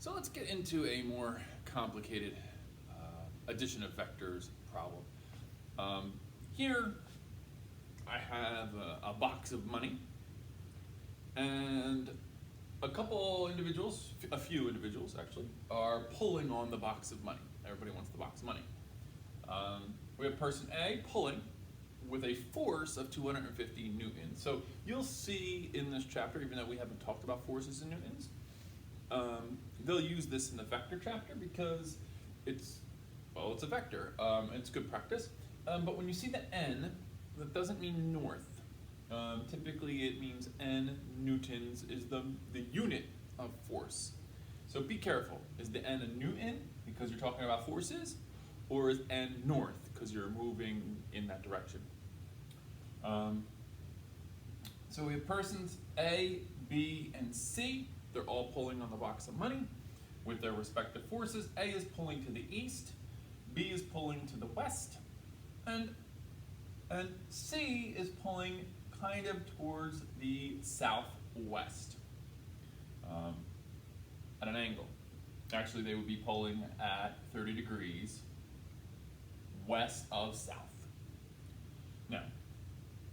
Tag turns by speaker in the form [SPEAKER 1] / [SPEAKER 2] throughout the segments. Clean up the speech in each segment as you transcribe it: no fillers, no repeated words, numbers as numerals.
[SPEAKER 1] So let's get into a more complicated addition of vectors problem. Here I have a box of money, and a few individuals actually, are pulling on the box of money. Everybody wants the box of money. We have person A pulling with a force of 250 newtons. So you'll see in this chapter, even though we haven't talked about forces in newtons, they'll use this in the vector chapter because it's a vector. It's good practice. But when you see the N, that doesn't mean north. Typically it means N newtons is the unit of force. So be careful. Is the N a newton because you're talking about forces? Or is N north because you're moving in that direction? So we have persons A, B, and C. They're all pulling on the box of money with their respective forces. A is pulling to the east, B is pulling to the west, and C is pulling kind of towards the southwest at an angle. Actually, they would be pulling at 30 degrees west of south. Now,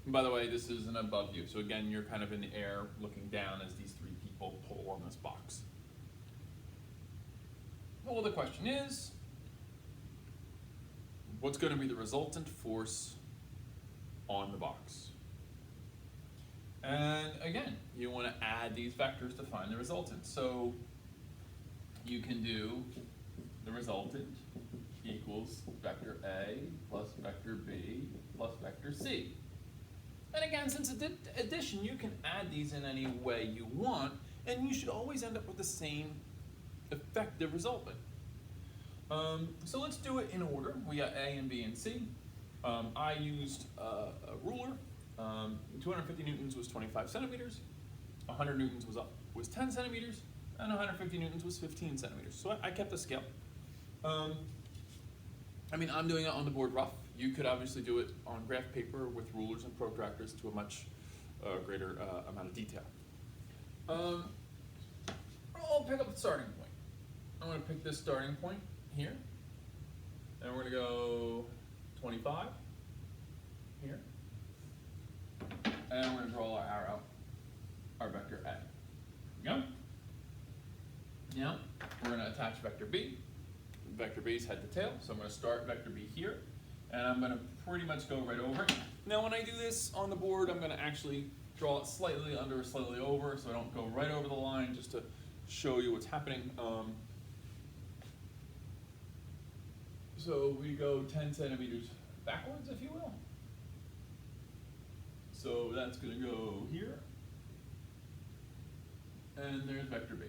[SPEAKER 1] by the way, this is an above view. So again, you're kind of in the air looking down as these three people pull on this box. Well, the question is, what's going to be the resultant force on the box? And again, you want to add these vectors to find the resultant. So you can do the resultant equals vector A plus vector B plus vector C. And again, since it's addition, you can add these in any way you want, and you should always end up with the same effective resultant. So let's do it in order. We got A and B and C. I used a ruler. 250 newtons was 25 centimeters, 100 newtons was 10 centimeters, and 150 newtons was 15 centimeters. So I kept the scale. I'm doing it on the board rough. You could obviously do it on graph paper with rulers and protractors to a much greater amount of detail. I'll pick up the starting point. I'm going to pick this starting point here, and we're going to go 25 here, and we're going to draw our arrow, our vector A. There we go. Now, we're going to attach vector B. Vector B is head to tail, so I'm going to start vector B here, and I'm going to pretty much go right over it. Now, when I do this on the board, I'm going to actually draw it slightly under or slightly over, so I don't go right over the line, just to show you what's happening. So we go 10 centimeters backwards, if you will. So that's going to go here, and there's vector B.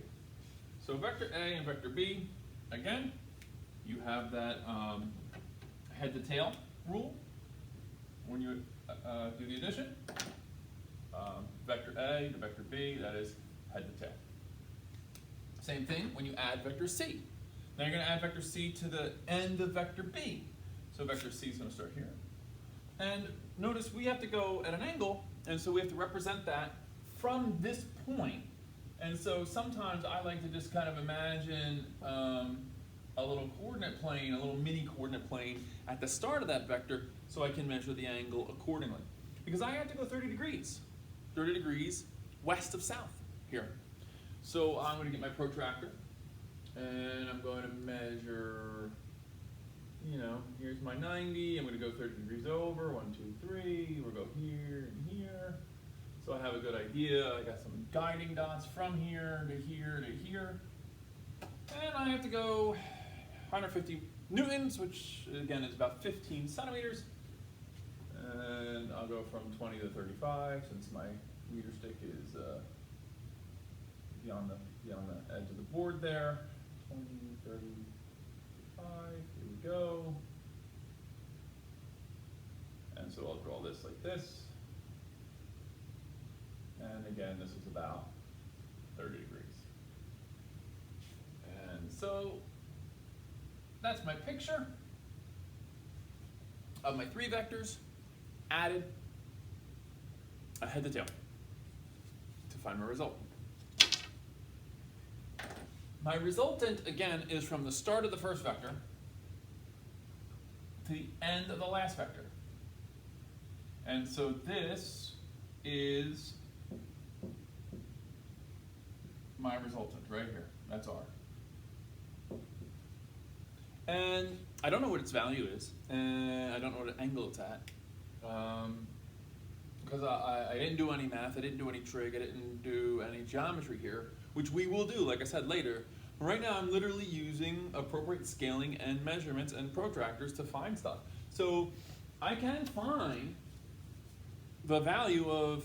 [SPEAKER 1] So vector A and vector B, again, you have that head to tail rule when you do the addition. Vector A to vector B, that is head to tail. Same thing when you add vector C. Now you're going to add vector C to the end of vector B. So vector C is going to start here. And notice we have to go at an angle, and so we have to represent that from this point. And so sometimes I like to just kind of imagine a little coordinate plane, a little mini coordinate plane at the start of that vector so I can measure the angle accordingly. Because I have to go 30 degrees west of south here. So I'm going to get my protractor, and I'm going to measure, here's my 90, I'm going to go 30 degrees over, 1, 2, 3, we'll go here and here. So I have a good idea. I got some guiding dots from here to here to here. And I have to go 150 newtons, which again is about 15 centimeters. And I'll go from 20 to 35 since my meter stick is beyond the edge of the board there. 20, 35, here we go. And so I'll draw this like this. And again, this is about 30 degrees. And so that's my picture of my three vectors added a head to tail to find my result. my resultant, again, is from the start of the first vector to the end of the last vector. And so this is my resultant right here. That's R. And I don't know what its value is, and I don't know what angle it's at. Because I didn't do any math, I didn't do any trig, I didn't do any geometry here, which we will do, like I said, later. Right now I'm literally using appropriate scaling and measurements and protractors to find stuff. So I can find the value of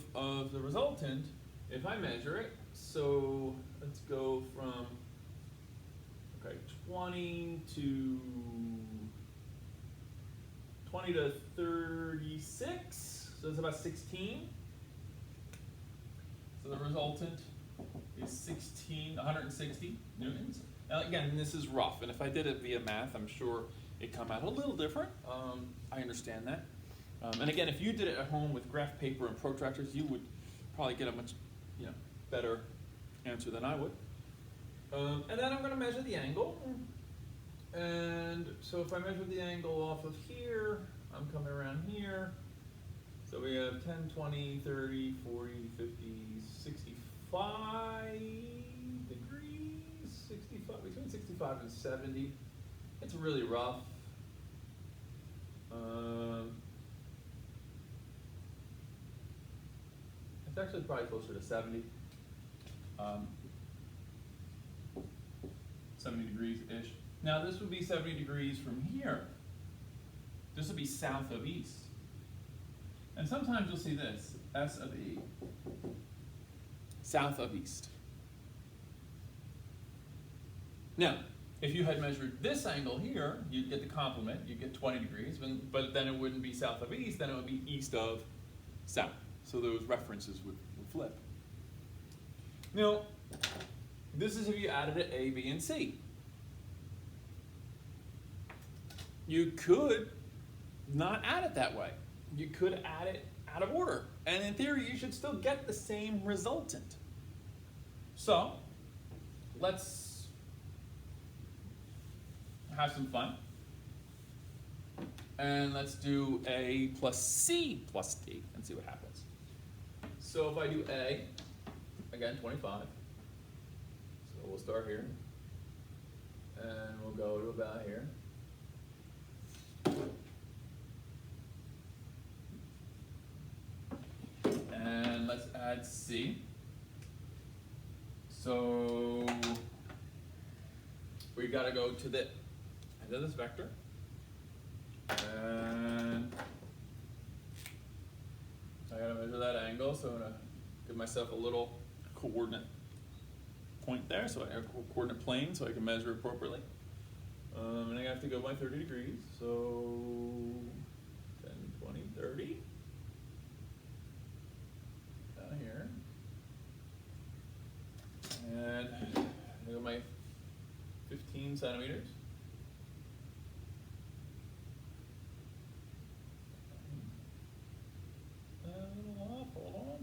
[SPEAKER 1] the resultant if I measure it. So let's go from 20 to 36, so it's about 16. So the resultant is 160 newtons. Now again, this is rough, and if I did it via math, I'm sure it'd come out a little different. I understand that. And again, if you did it at home with graph paper and protractors, you would probably get a much better answer than I would. And then I'm going to measure the angle. And so if I measure the angle off of here, I'm coming around here. So we have 10, 20, 30, 40, 50, 65 degrees, 65, between 65 and 70. It's really rough. It's actually probably closer to 70. 70 degrees-ish. Now this would be 70 degrees from here. This would be south of east. And sometimes you'll see this, S of E, south of east. Now, if you had measured this angle here, you'd get the complement, you'd get 20 degrees, but then it wouldn't be south of east, then it would be east of south. So those references would flip. Now, this is if you added it A, B, and C. You could not add it that way. You could add it out of order. And in theory, you should still get the same resultant. So, let's have some fun. And let's do A plus C plus D and see what happens. So if I do A, again, 25. So we'll start here. And we'll go to about here. And let's add C. So we got to go to the end of this vector. And I got to measure that angle, so I'm going to give myself a little coordinate point there, so I have a coordinate plane so I can measure appropriately. And I have to go by 30 degrees, so 10, 20, 30. Down here. And I go my 15 centimeters. A little off, hold on.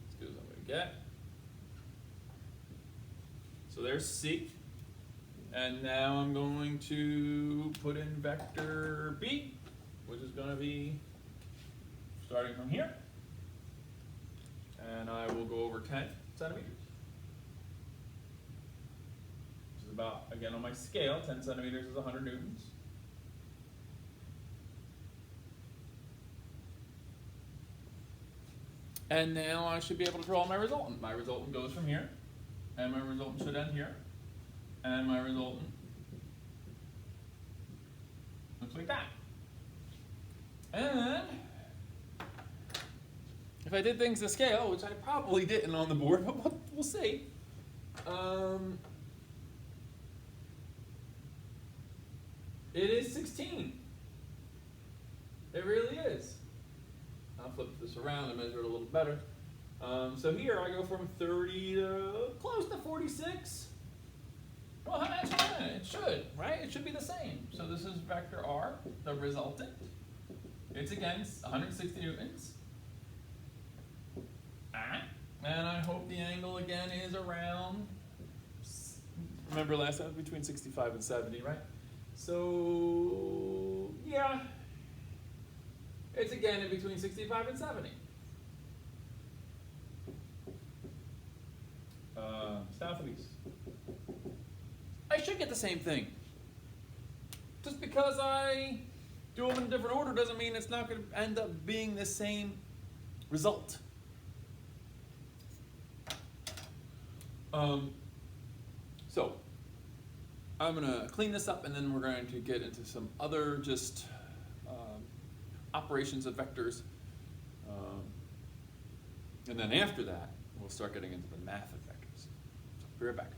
[SPEAKER 1] As good as I'm going to get. So there's C. And now I'm going to put in vector B, which is going to be starting from here. And I will go over 10 centimeters. Which is about, again on my scale, 10 centimeters is 100 newtons. And now I should be able to draw my resultant. My resultant goes from here, and my resultant should end here, and my resultant looks like that. And if I did things to scale, which I probably didn't on the board, but we'll see. It is 16. It really is. I'll flip this around and measure it a little better. So here I go from 30 to close to 46. Well, how much? It should, right? It should be the same. So this is vector R, the resultant. It's again 160 newtons. And I hope the angle angle again is around, remember last time it was between 65 and 70, right? So, yeah, it's again in between 65 and 70. South and east. I should get the same thing. Just because I do them in a different order doesn't mean it's not going to end up being the same result. So, I'm going to clean this up and then we're going to get into some other just operations of vectors. And then after that, we'll start getting into the math of vectors. So, be right back.